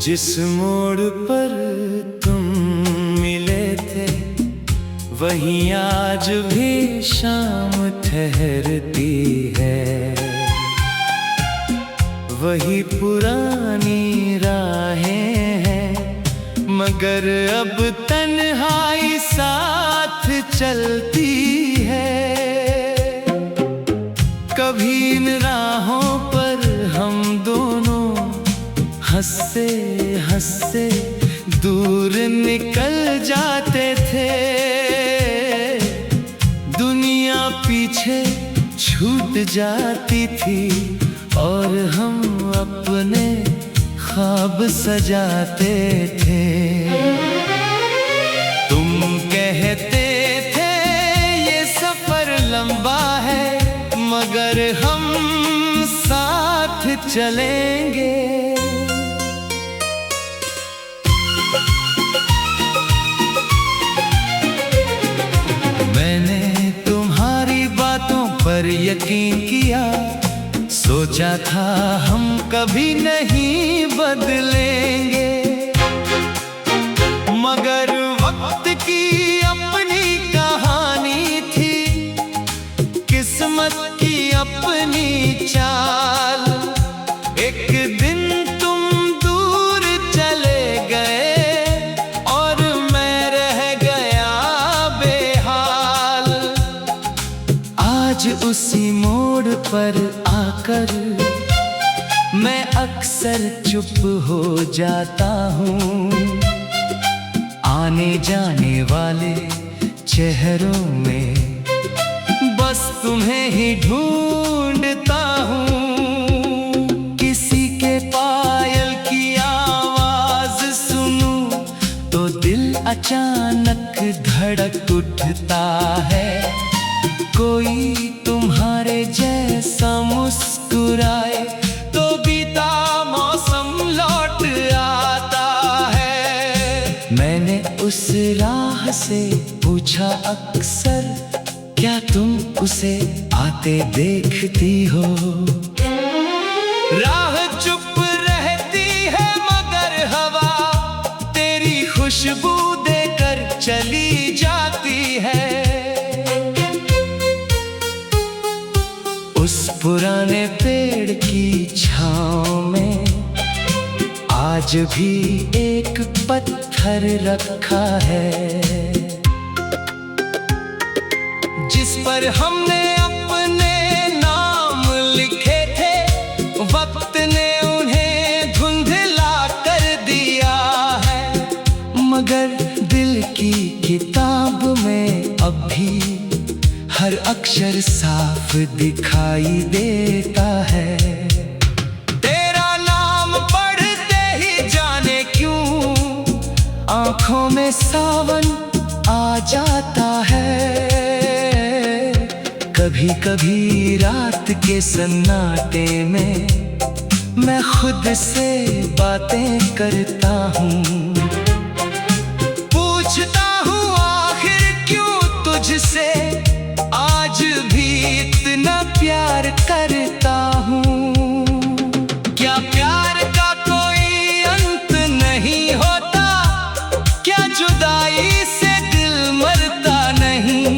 जिस मोड़ पर तुम मिले थे, वहीं आज भी शाम ठहरती है। वही पुरानी राहें हैं, मगर अब तन्हाई साथ चलती है। कभी इन राहों पर हम दोनों हंसते हंसते दूर निकल जाते थे। दुनिया पीछे छूट जाती थी और हम अपने ख्वाब सजाते थे। तुम कहते थे ये सफर लंबा है, मगर हम साथ चलेंगे। मैंने तुम्हारी बातों पर यकीन किया, सोचा था हम कभी नहीं बदलेंगे। मगर वक्त की अपनी कहानी थी, किस्मत की अपनी चाल। एक दिन तुम दूर चले गए और मैं रह गया बेहाल। आज उसी मोड़ पर आकर मैं अक्सर चुप हो जाता हूँ। आने जाने वाले चेहरों में बस तुम्हें ही ढूंढता हूँ। किसी के पायल की आवाज सुनूं तो दिल अचानक धड़क उठता है। कोई तुम्हारे जैसा मुस्कुराए तो बीता मौसम लौट आता है। मैंने उस राह से पूछा अक्सर, क्या तुम उसे आते देखती हो? राह चुप रहती है मगर हवा तेरी खुशबू देकर चली जाती है। उस पुराने पेड़ की छांव में आज भी एक पत्थर रखा है, जिस पर हमने अपने नाम लिखे थे। वक्त ने उन्हें धुंधला कर दिया है, मगर दिल की किताब में अब भी हर अक्षर साफ दिखाई देता है। तेरा नाम पढ़ते ही जाने क्यों आंखों में सावन आ जाता है। कभी कभी रात के सन्नाटे में मैं खुद से बातें करता हूँ। पूछता हूँ आखिर क्यों तुझसे आज भी इतना प्यार करता हूँ। क्या प्यार का कोई अंत नहीं होता? क्या जुदाई से दिल मरता नहीं?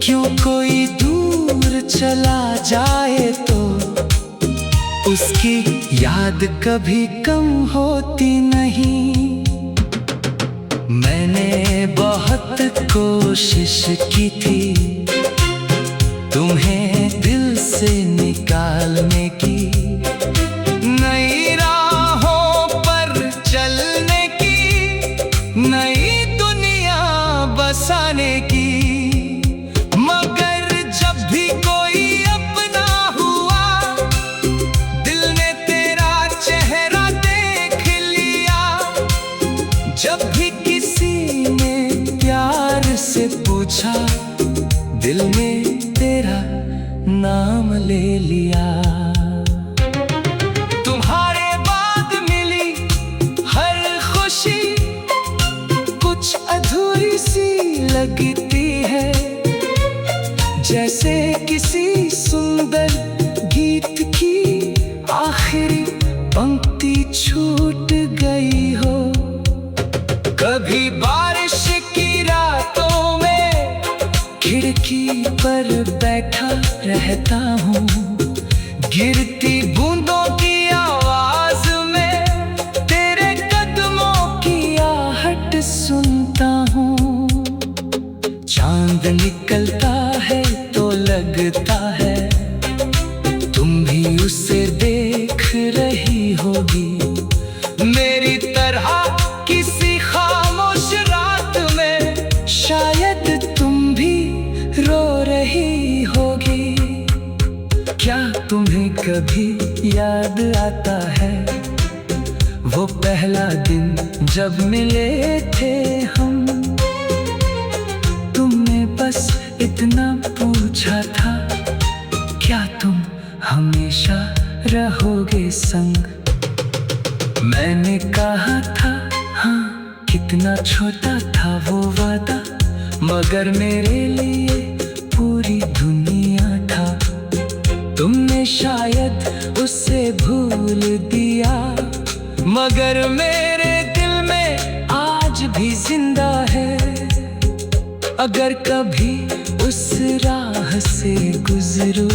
क्यों कोई दूर चला जाए तो उसकी याद कभी कम होती नहीं। मैंने बहुत कोशिश की थी तुम्हें दिल से निकालने की, नई राहों पर चलने की, नई दुनिया बसाने की। मगर जब भी कोई अपना हुआ, दिल ने तेरा चेहरा देख लिया। जब भी किसी ने प्यार से पूछा, दिल में तेरा नाम ले लिया। तुम्हारे बाद मिली हर खुशी कुछ अधूरी सी लगती है, जैसे किसी सुंदर गीत की आखिरी पंक्ति छूट गई हो। कभी बारिश की रातों में खिड़की पर बैठा रहता हूँ, गिरती बूंदों की आवाज में तेरे कदमों की आहट सुनता हूँ। चांद निकलता है तो लगता है तुम भी उसे देख रही होगी, मेरी तरह किसी खामोश रात में शायद तुम भी रो रही होगी। क्या तुम्हें कभी याद आता है वो पहला दिन जब मिले थे हम? तुमने बस इतना पूछा था, क्या तुम हमेशा रहोगे संग? मैंने कहा था हाँ, कितना छोटा था वो वादा, मगर मेरे लिए पूरी दुनिया था। तुमने शायद उसे भूल दिया, मगर मेरे दिल में आज भी जिंदा है। अगर कभी उस राह से गुजरूं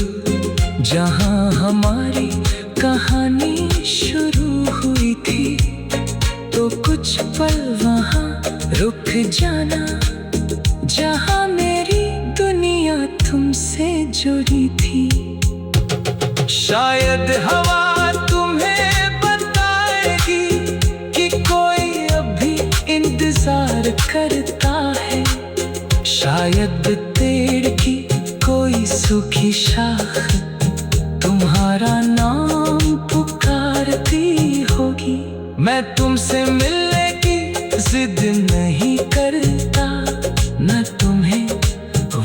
जहां हमारी कहानी शुरू हुई थी, तो कुछ पल वहां रुक जाना जहां मेरी दुनिया तुमसे जुड़ी थी। शायद हवा तुम्हें बताएगी कि कोई अभी इंतजार करता है, शायद पेड़ की कोई सूखी शाख तुम्हारा नाम पुकारती होगी। मैं तुमसे मिलने की जिद नहीं करता, मैं तुम्हें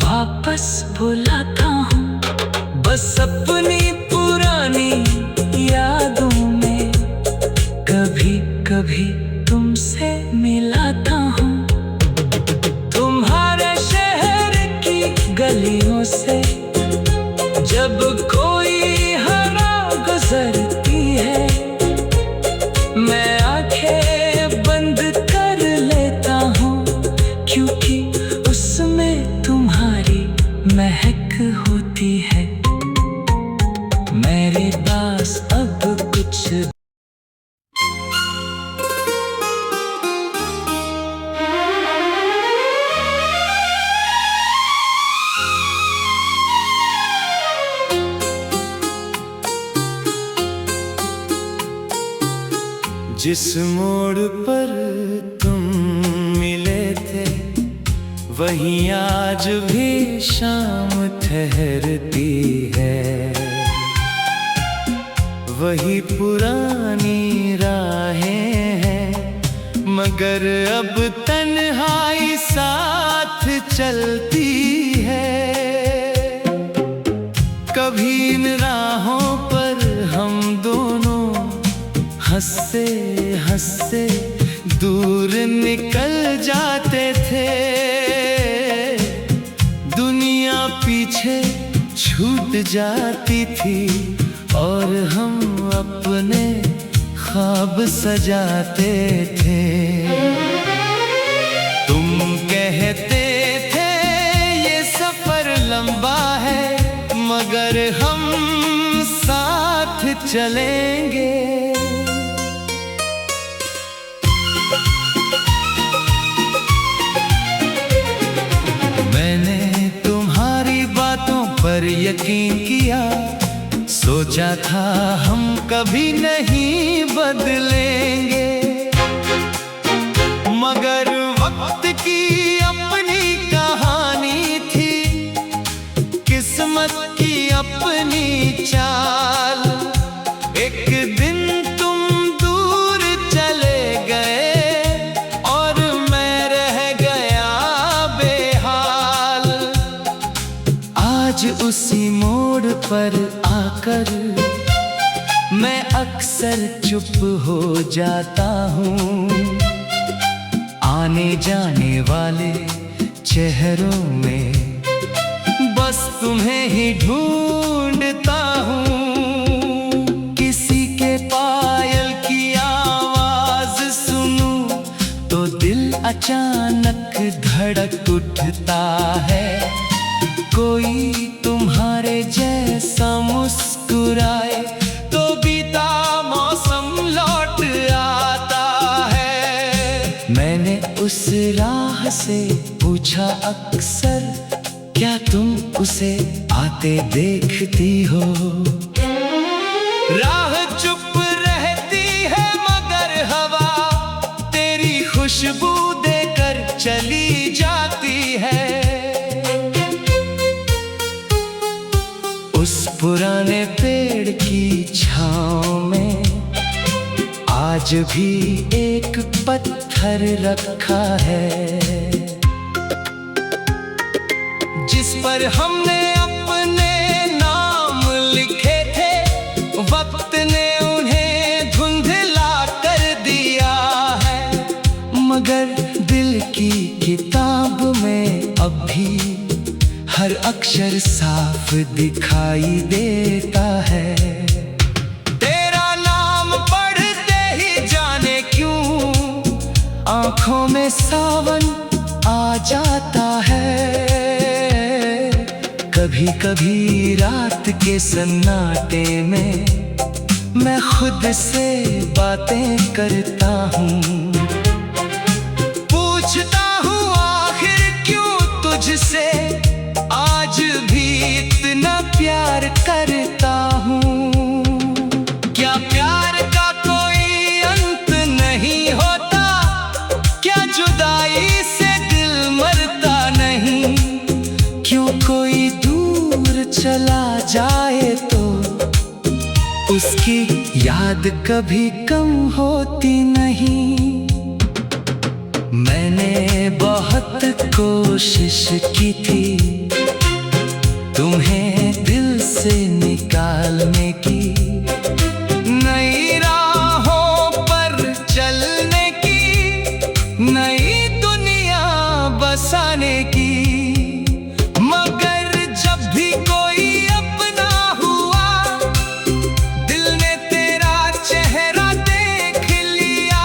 वापस बुलाता हूँ, बस अपनी पुरानी यादों में कभी कभी तुमसे मिलाता हूँ। तुम्हारे शहर की गलियों से जब कोई हवा गुजरती है, मैं आंखें बंद कर लेता हूँ, क्योंकि उसमें तुम्हारी महक होती है। मेरे पास अब कुछ जिस मोड़ पर तुम मिले थे, वहीं आज भी शाम ठहरती है। वही पुरानी राहें हैं, मगर अब तन्हाई साथ चलती है। कभी इन राहों पर हम दोनों हंसते हंसते दूर निकल जाते थे, दुनिया पीछे छूट जाती थी और हम अपने ख्वाब सजाते थे। तुम कहते थे ये सफर लंबा है, मगर हम साथ चलेंगे। पर यकीन किया, सोचा था हम कभी नहीं बदलेंगे, मगर वक्त की अपनी कहानी थी, किस्मत की अपनी चाल। एक दिन तुम दूर चले गए और मैं रह गया बेहाल। आज उसी मोड़ पर आकर मैं अक्सर चुप हो जाता हूँ, आने जाने वाले चेहरों में बस तुम्हें ही ढूंढता हूँ। किसी के पाए उठता है। कोई तुम्हारे जैसा मुस्कुराए तो बीता मौसम लौट आता है। मैंने उस राह से पूछा अक्सर, क्या तुम उसे आते देखती हो? राह चुप रहती है मगर हवा तेरी खुशबू देकर चली जाती है। उस पुराने पेड़ की छांव में आज भी एक पत्थर रखा है, जिस पर हमने अपने नाम लिखे थे। वक्त ने उन्हें धुंधला कर दिया है, मगर दिल की किताब में अब भी हर अक्षर साफ दिखाई देता है। तेरा नाम पढ़ते ही जाने क्यों आंखों में सावन आ जाता है। कभी कभी रात के सन्नाटे में मैं खुद से बातें करता हूँ। पूछता हूँ आखिर क्यों तुझसे आज भी इतना प्यार करता हूँ। क्या प्यार का कोई अंत नहीं होता? क्या जुदाई से दिल मरता नहीं? क्यों कोई दूर चला जाए तो उसकी याद कभी कम होती नहीं। मैंने बहुत कोशिश की थी तुम्हें दिल से निकालने की, नई राहों पर चलने की, नई दुनिया बसाने की। मगर जब भी कोई अपना हुआ दिल ने तेरा चेहरा देख लिया।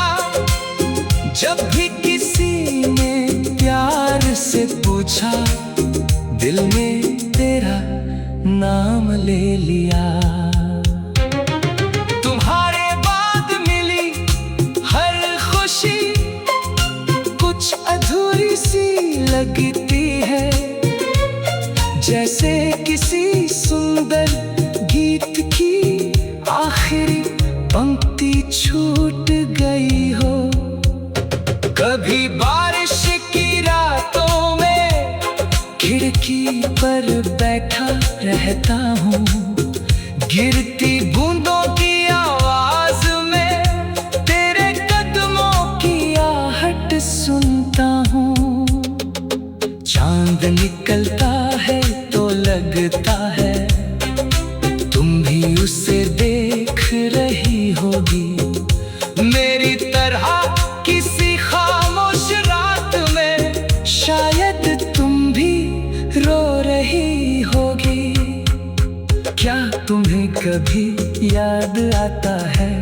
जब भी किसी ने प्यार से पूछा दिल में तेरा नाम ले लिया। तुम्हारे बाद मिली हर खुशी कुछ अधूरी सी लगती है, जैसे किसी सुंदर गीत की आखिरी पंक्ति छूट गई हो। कभी बारिश की रातों में खिड़की पर बैठा रहता हूँ, गिरती बूंदों की आवाज में तेरे कदमों की आहट सुनता हूँ। चांद निकलता है तो लगता है तुम भी उसे देख रही होगी, मेरी तरह किसी खामोश रात में शायद तुम भी रो रही होगी। क्या तुम्हें कभी याद आता है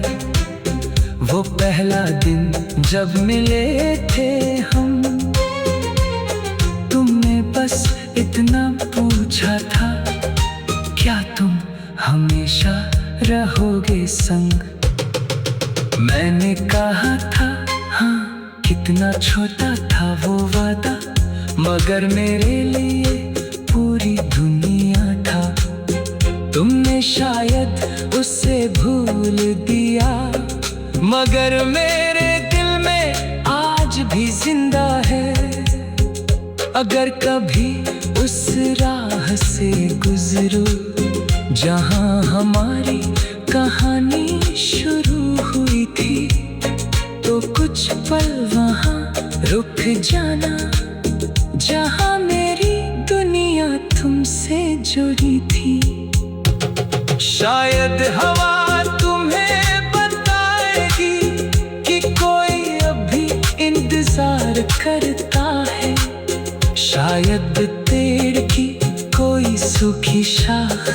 वो पहला दिन जब मिले थे हम? तुमने बस इतना पूछा था, क्या तुम हमेशा रहोगे संग? मैंने कहा था हाँ, कितना छोटा था वो वादा, मगर मेरे लिए पूरी दुनिया था। तुमने शायद उसे भूल दिया, मगर मेरे दिल में आज भी जिंदा है। अगर कभी उस राह से गुजरो जहां हमारी कहानी शुरू हुई थी, तो कुछ पल वहां रुक जाना जहां मेरी दुनिया तुमसे जुड़ी थी। शायद हवा तुम्हें बताएगी कि कोई अभी इंतजार करता है। शायद पेड़ की कोई सूखी शाख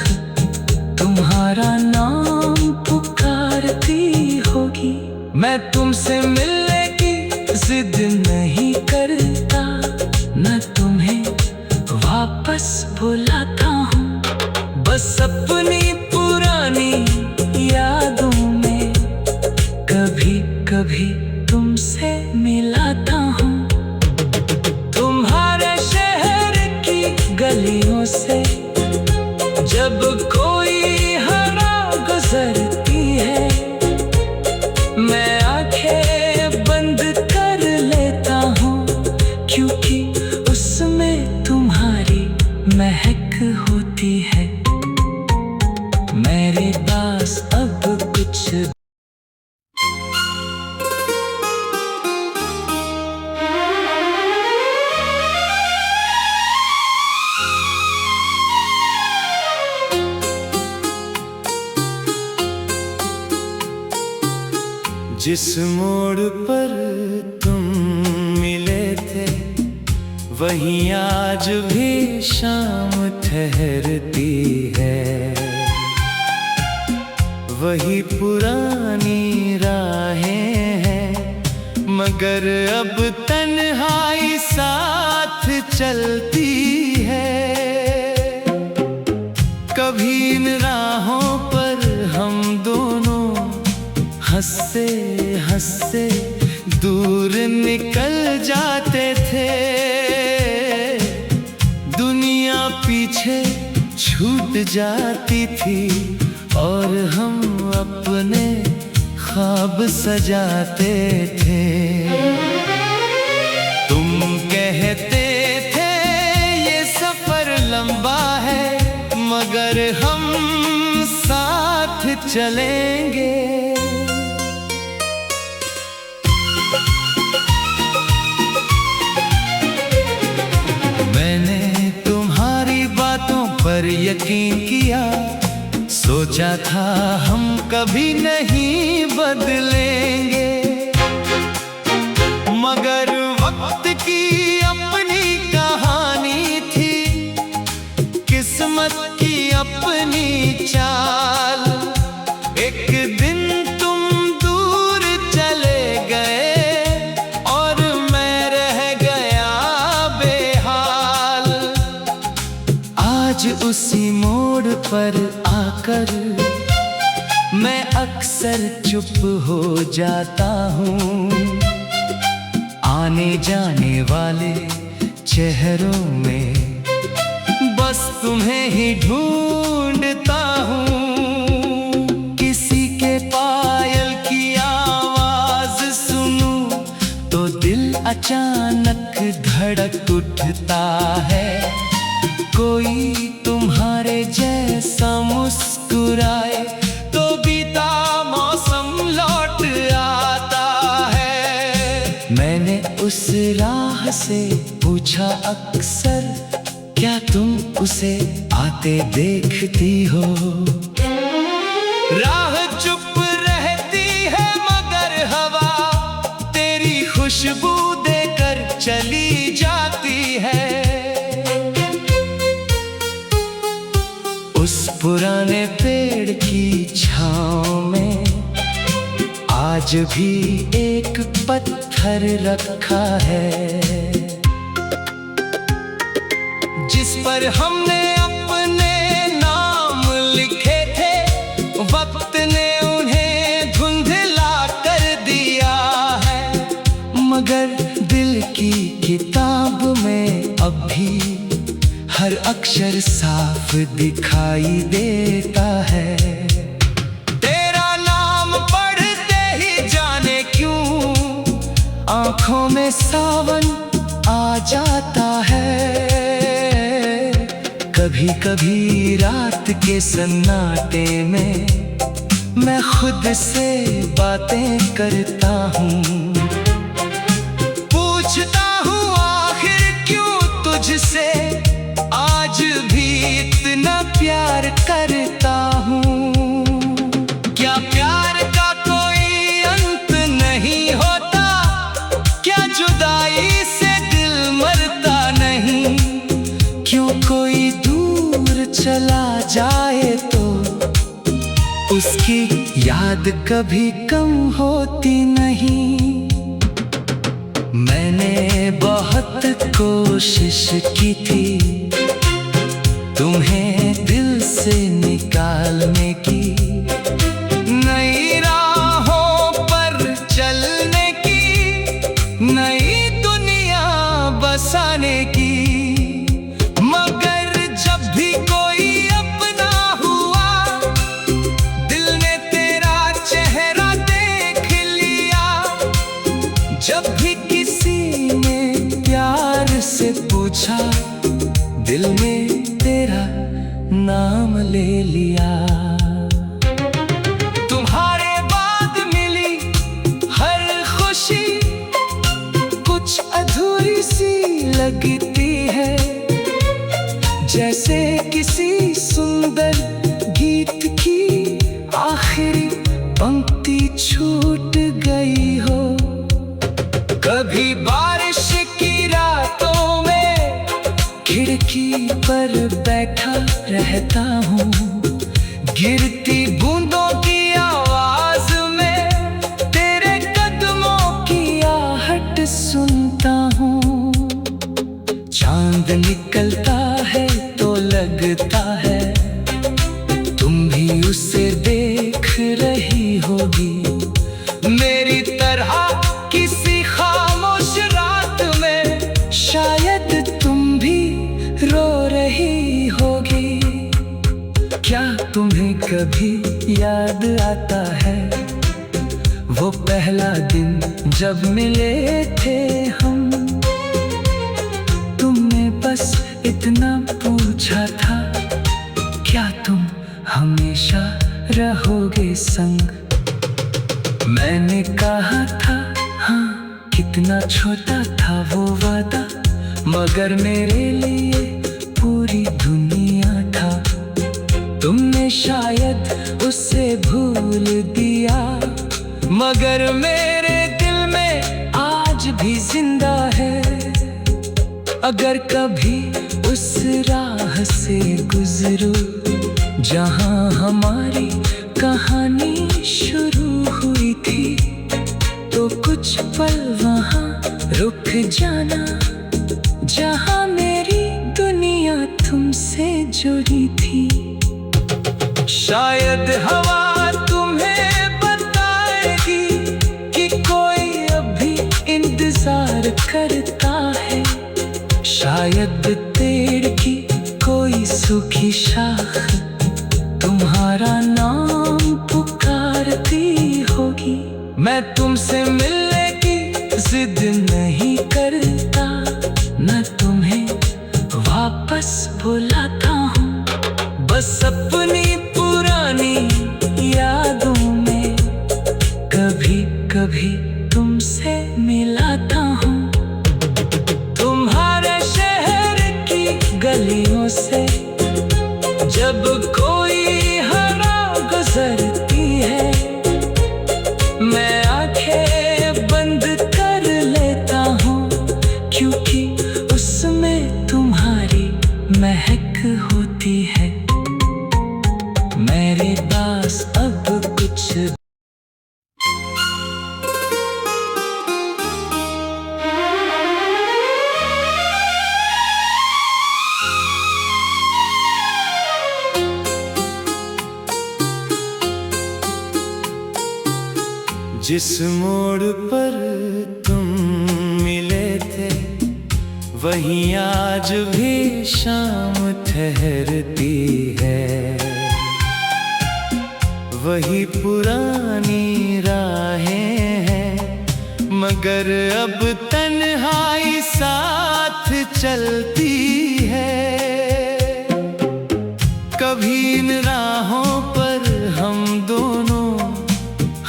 तुम्हारा नाम पुकारती होगी। मैं तुमसे मिलने की जिद नहीं करता, न तुम बस भुलाता हूँ, बस अपनी पुरानी यादों में कभी कभी तुमसे मिलाता हूँ। तुम्हारे शहर की गलियों से जब कोई हरा गुजरती है, मैं आंखें बंद कर लेता हूँ, क्योंकि उसमें तुम्हारी महक होती है। मेरे पास अब कुछ जिस मोड़ पर तुम मिले थे, वहीं आज भी शाम ठहरती है। वही पुरानी राहें हैं, मगर अब तन्हाई साथ चलती है। कभी इन राहों पर हम दोनों हंसते हंसते दूर निकल जाते थे। दुनिया पीछे छूट जाती थी और हम अपने ख्वाब सजाते थे। तुम कहते थे ये सफर लंबा है, मगर हम साथ चलेंगे। मैंने तुम्हारी बातों पर यकीन किया, सोचा था हम कभी नहीं बदलेंगे, मगर वक्त की अपनी कहानी थी, किस्मत की अपनी चाल। एक दिन तुम दूर चले गए और मैं रह गया बेहाल। आज उसी मोड़ पर आकर मैं अक्सर चुप हो जाता हूँ। आने जाने वाले चेहरों में बस तुम्हें ही ढूंढता हूँ। किसी के पायल की आवाज सुनूं तो दिल अचानक धड़क उठता है। कोई तुम्हारे जैसा मुस्कुराए तो बीता मौसम लौट आता है। मैंने उस राह से पूछा अक्सर, क्या तुम उसे आते देखती हो? राह चुप रहती है मगर हवा तेरी खुशबू देकर चली जाती है। उस पुराने पेड़ की छांव में आज भी एक पत्थर रखा है, जिस पर हमने अपने नाम लिखे थे। वक्त ने उन्हें धुंधला कर दिया है, मगर दिल की किताब में अब भी हर अक्षर साफ दिखाई देता है। तेरा नाम पढ़ते ही जाने क्यों आंखों में सावन आ जाता है। कभी कभी रात के सन्नाटे में मैं खुद से बातें करता हूँ। पूछता हूँ आखिर क्यों तुझसे आज भी इतना प्यार करता हूँ। क्या प्यार का कोई अंत नहीं होता? क्या जुदाई से दिल मरता नहीं? क्यों कोई दूर चला जाए तो उसकी याद कभी कम होती नहीं। मैंने बहुत कोशिश की थी तुम्हें दिल से निकालने की, नई राहों पर चलने की, नई दुनिया बसाने की। मगर जब भी कोई अपना हुआ, दिल ने तेरा चेहरा देख लिया। जब भी किसी ने प्यार से पूछा, दिल में तेरा नाम ले लिया। तुम्हारे बाद मिली हर खुशी कुछ अधूरी सी लगती है, जैसे किसी सुंदर गीत की आखिरी पंक्ति छूट गई हो। कभी बारिश की रातों में खिड़की पर बैठा रहता हूँ, गिरती बूंदों की आवाज में तेरे कदमों की आहट सुनता हूँ। चांद निकलता है तो लगता है तुम भी उसे देख रही होगी, मेरी तरह किसी खामोश रात में शायद तुम भी रो रही होगी। क्या तुम्हें कभी याद आता है वो पहला दिन जब मिले थे हम? तुमने बस इतना पूछा था, क्या तुम हमेशा रहोगे संग? मैंने कहा था हाँ, कितना छोटा था वो वादा, मगर मेरे लिए पूरी दुनिया था। तुमने शायद उसे भूल दिया, मगर मेरे दिल में आज भी जिंदा है। अगर कभी उस राह से गुजरो जहां हमारी कहानी शुरू हुई थी, तो कुछ पल वहां रुक जाना, जहां मेरी दुनिया तुमसे जुड़ी थी। शायद हवा तुम्हें बताएगी कि कोई अभी इंतजार करता है, शायद पेड़ की कोई सूखी शाख तुम्हारा नाम पुकारती होगी। मैं तुमसे मिलने की जिद नहीं करता, मैं तुम्हें वापस बुलाता हूँ, बस अपनी पुरानी यादों में कभी कभी तुमसे मिलाता हूँ। तुम्हारे शहर की गलियों से जब कोई हवा गुजरती है, मैं आंखें बंद कर लेता हूँ, क्योंकि उसमें तुम्हारी महक होती है। मेरे पास अब कुछ जिस मोड़ पर तुम मिले थे, वहीं आज भी शाम ठहरती है। वही पुरानी राहें हैं, मगर अब तन्हाई साथ चलती है। कभी इन राहों पर हम दोनों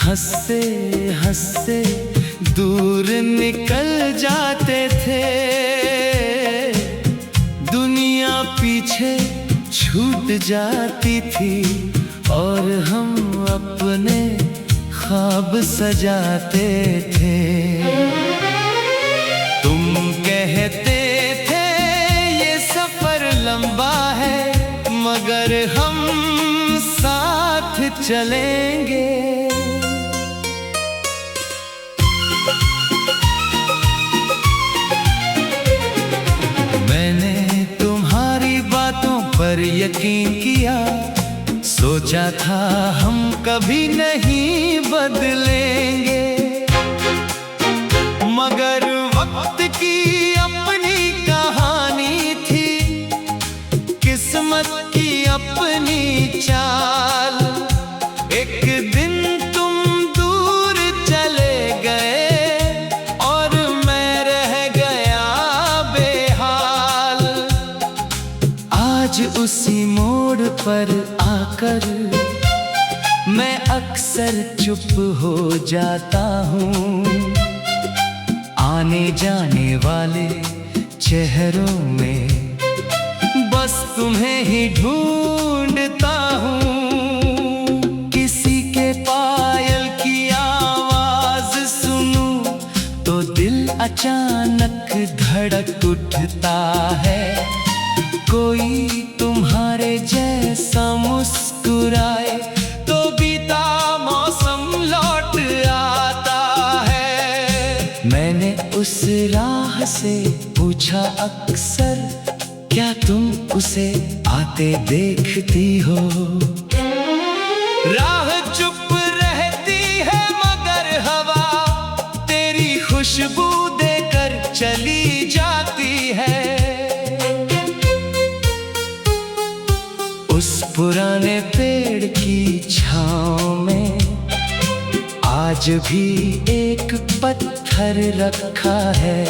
हंसते हंसते दूर निकल जाते थे, दुनिया पीछे छूट जाती थी और हम अपने ख्वाब सजाते थे। तुम कहते थे ये सफर लंबा है, मगर हम साथ चलेंगे। मैंने तुम्हारी बातों पर यकीन किया, सोचा था हम कभी नहीं बदलेंगे, मगर वक्त की अपनी कहानी थी, किस्मत की अपनी चाल। एक दिन तुम दूर चले गए और मैं रह गया बेहाल। आज उसी मोड़ पर आकर मैं अक्सर चुप हो जाता हूँ, आने जाने वाले चेहरों में बस तुम्हें ही ढूंढता हूँ। किसी के पायल की आवाज सुनूं तो दिल अचानक धड़क उठता है, कोई तुम्हारे जैसा मुस्कुराए तो बीता मौसम लौट आता है। मैंने उस राह से पूछा अक्सर, क्या तुम उसे आते देखती हो? राह चुप रहती है मगर हवा तेरी खुशबू देकर चली जाती है। उस पुराने पेड़ की छांव में आज भी एक पत्थर रखा है,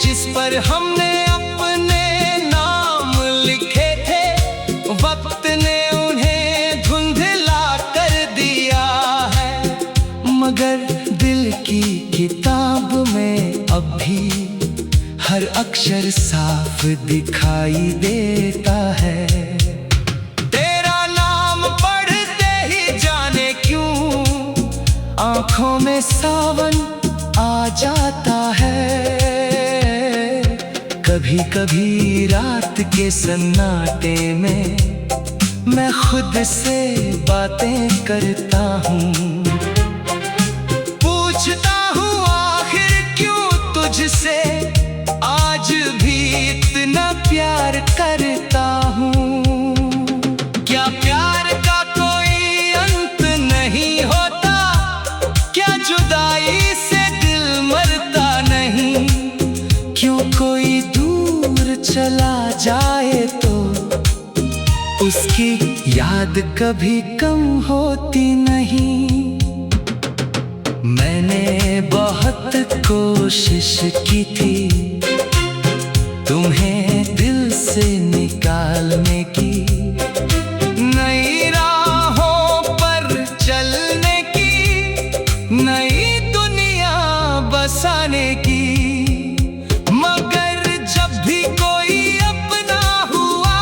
जिस पर हमने अपने नाम लिखे थे। वक्त ने उन्हें धुंधला कर दिया है, मगर दिल की किताब में अब भी हर अक्षर साफ दिखाई देता है। तेरा नाम पढ़ते ही जाने क्यों आंखों में सावन आ जाता है। कभी कभी रात के सन्नाटे में मैं खुद से बातें करता हूँ, पूछता हूँ आखिर क्यों तुझसे आज भी इतना प्यार करता हूँ। क्या प्यार का कोई अंत नहीं होता? क्या जुदाई से दिल मरता नहीं? क्यों कोई दूर चला जाए तो उसकी याद कभी कम होती नहीं। मैंने बहुत कोशिश की थी तुम्हें दिल से निकालने की, नई राहों पर चलने की, नई दुनिया बसाने की। मगर जब भी कोई अपना हुआ,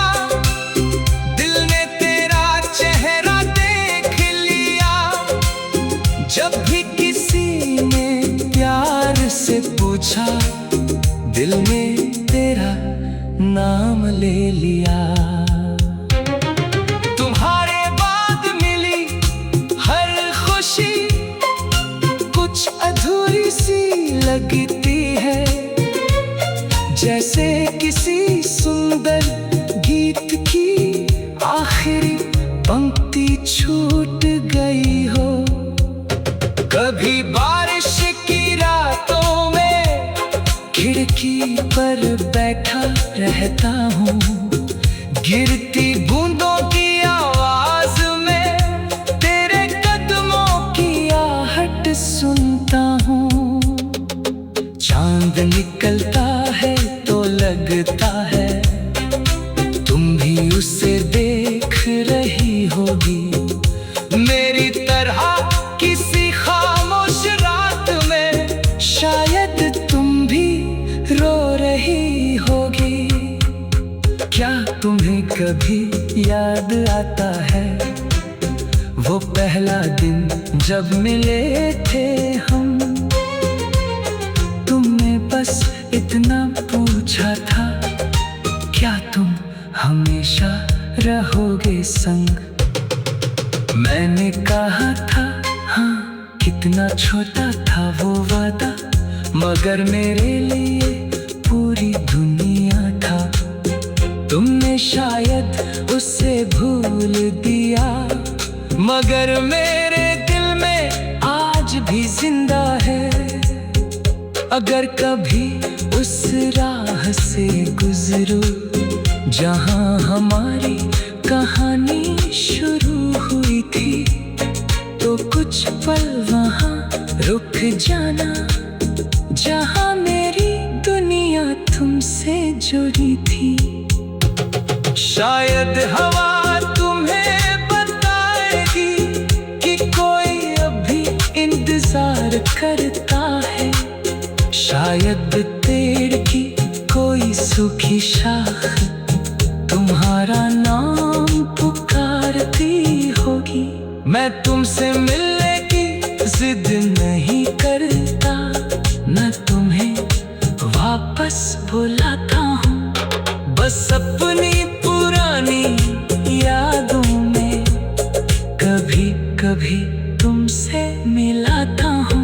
दिल ने तेरा चेहरा देख लिया। जब भी किसी ने प्यार से पूछा, दिल में तेरा नाम ले लिया। तुम्हारे बाद मिली हर खुशी कुछ अधूरी सी लगती है, जैसे किसी सुंदर गीत की आखिरी पंक्ति छूट गई हो। कभी बारिश की रातों में खिड़की पर बैठा रहता हूँ, गिरती बूंदों की आवाज में तेरे कदमों की आहट सुनता हूँ। चांद निकलता है तो लगता है तुम भी उसे देख रही होगी, मेरी तरह किसी खामोश रात में शायद तुम भी रो रही होगी। क्या तुम्हें कभी याद आता है वो पहला दिन जब मिले थे हम? तुमने बस इतना पूछा था, क्या तुम हमेशा रहोगे संग? मैंने कहा था हाँ, कितना छोटा था वो वादा, मगर मेरे लिए पूरी दुनिया था। शायद उसे भूल दिया, मगर मेरे दिल में आज भी जिंदा है। अगर कभी उस राह से गुजरूं जहां हमारी कहानी शुरू हुई थी, तो कुछ पल वहां रुक जाना जहां मेरी दुनिया तुमसे जुड़ी थी। शायद हवा तुम्हें बताएगी कि कोई अभी इंतजार करता है। शायद पेड़ की कोई सूखी शाख तुम्हारा नाम पुकारती होगी। मैं तुमसे मिलने की जिद नहीं करता, न तुम्हें वापस बुलाता हूँ, बस अपनी पुरानी यादों में कभी कभी तुमसे मिलाता हूँ।